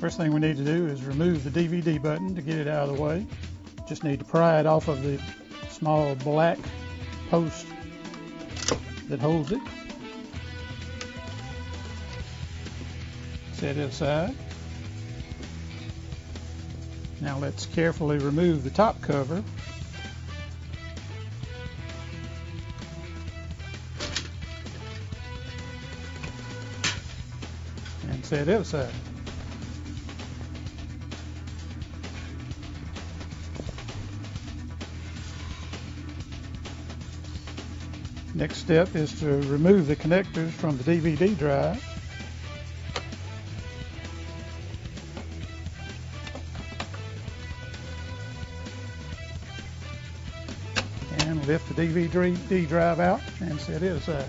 First thing we need to do is remove the DVD button to get it out of the way. Just need to pry it off of the small black post that holds it. Set it aside. Now let's carefully remove the top cover. And set it aside. Next step is to remove the connectors from the DVD drive. And lift the DVD drive out and set it aside.